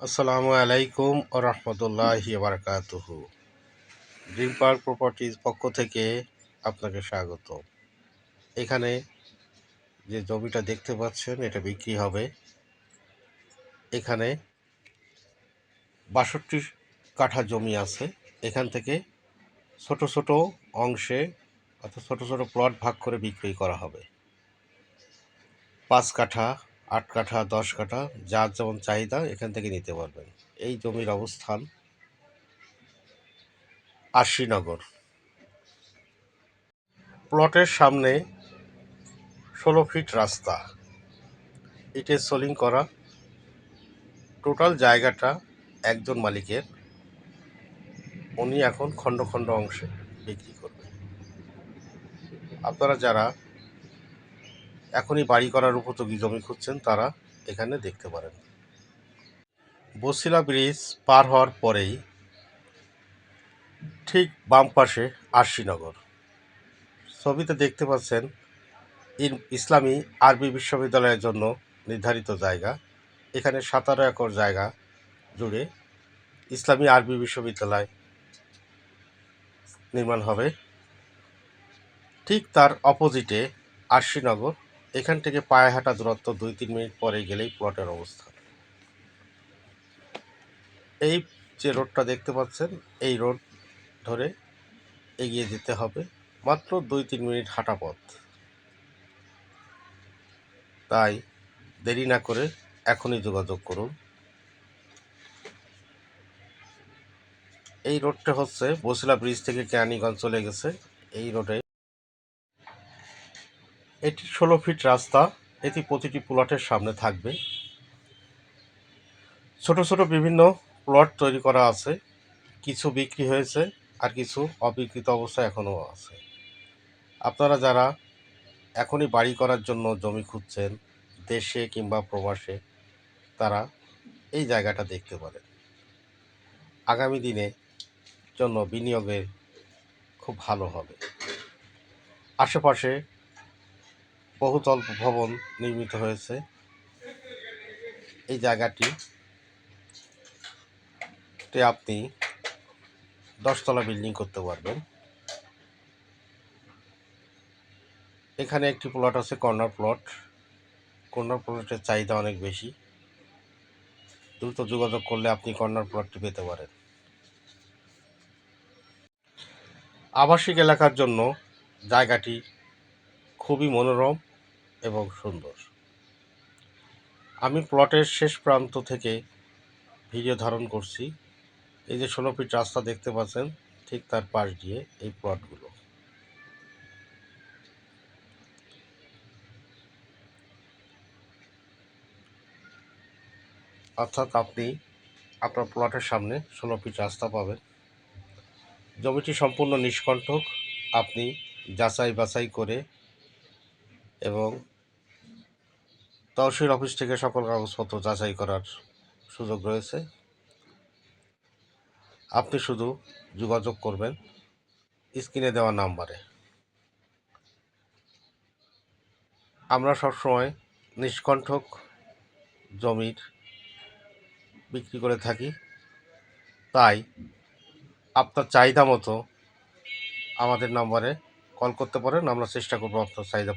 আসসালামু আলাইকুম ও রহমতুল্লাহি বারাকাতুহু। ড্রিম পার্ক প্রপার্টিজ পক্ষ থেকে আপনাকে স্বাগত। এখানে যে জমিটা দেখতে পাচ্ছেন এটা বিক্রি হবে। এখানে ৬২ কাঠা জমি আছে। এখান থেকে ছোট ছোট অংশে অর্থাৎ ছোট ছোট প্লট ভাগ করে বিক্রি করা হবে। ৫ কাঠা, ৮ কাঠা, ১০ কাঠা, যার যেমন চাহিদা এখান থেকে নিতে পারবেন। এই জমির অবস্থান আশিনগর। প্লটের সামনে ১৬ ফিট রাস্তা, ইটের সোলিং করা। টোটাল জায়গাটা একজন মালিকের, উনি এখন খণ্ড খণ্ড অংশে বিক্রি করবেন। আপনারা যারা এখনই বাড়ি করার উপযোগী জমি খুঁজছেন তারা এখানে দেখতে পারেন। বছিলা ব্রিজ পার হওয়ার পরেই ঠিক বাম পাশে আরশিনগর। ছবিতে দেখতে পাচ্ছেন ইসলামী আরবি বিশ্ববিদ্যালয়ের জন্য নির্ধারিত জায়গা। এখানে ১৭ একর জায়গা জুড়ে ইসলামী আরবি বিশ্ববিদ্যালয় নির্মাণ হবে। ঠিক তার অপোজিটে আরশিনগর। এখান থেকে পায়ে হাঁটা দূরত্ব ২-৩ মিনিট পরে গেলেই প্লটের অবস্থান। এই যে রোডটা দেখতে পাচ্ছেন এই রোড ধরে এগিয়ে যেতে হবে, মাত্র ২-৩ মিনিট হাঁটা পথ। তাই দেরি না করে এখনই যোগাযোগ করুন। এই রোডটা হচ্ছে বছিলা ব্রিজ থেকে কেরানীগঞ্জ চলে গেছে। এই রোডে এটি ১৬ ফিট রাস্তা। এটি প্রতিটি প্লটের সামনে থাকবে। ছোট ছোট বিভিন্ন প্লট তৈরি করা আছে, কিছু বিক্রি হয়েছে আর কিছু অবিকৃত অবস্থায় এখনও আছে। আপনারা যারা এখনই বাড়ি করার জন্য জমি খুঁজছেন দেশে কিংবা প্রবাসে, তারা এই জায়গাটা দেখতে পারেন। আগামী দিনে জন্য বিনিয়োগে খুব ভালো হবে। আশেপাশে বহুতল ভবন নির্মিত হয়েছে। এই জায়গাটিতে আপনি ১০ তলা বিল্ডিং করতে পারবেন। এখানে একটি প্লট আছে কর্নার প্লট। কর্নার প্লটের চাহিদা অনেক বেশি। দ্রুত যোগাযোগ করলে আপনি কর্নার প্লটটি পেতে পারেন। আবাসিক এলাকার জন্য জায়গাটি খুবই মনোরম এবং সুন্দর। আমি প্লটের শেষ প্রান্ত থেকে ভিডিও ধারণ করছি। এই যে ১৬ ফিট রাস্তা দেখতে পাচ্ছেন, ঠিক তার পাশ দিয়ে এই প্লটগুলো। অর্থাৎ আপনি আপনার প্লটের সামনে ১৬ ফিট রাস্তা পাবেন। জমিটি সম্পূর্ণ নিষ্কণ্টক। আপনি যাচাই বাছাই করে এবং তহসিল অফিস থেকে সকল কাগজপত্র যাচাই করার সুযোগ রয়েছে। আপনি শুধু যোগাযোগ করবেন স্ক্রিনে দেওয়া নাম্বারে। আমরা সবসময় নিষ্কণ্টক জমির বিক্রি করে থাকি। তাই আপনার চাহিদা মতো আমাদের নাম্বারে কল করতে পারেন। আমরা চেষ্টা করব আপনার চাহিদা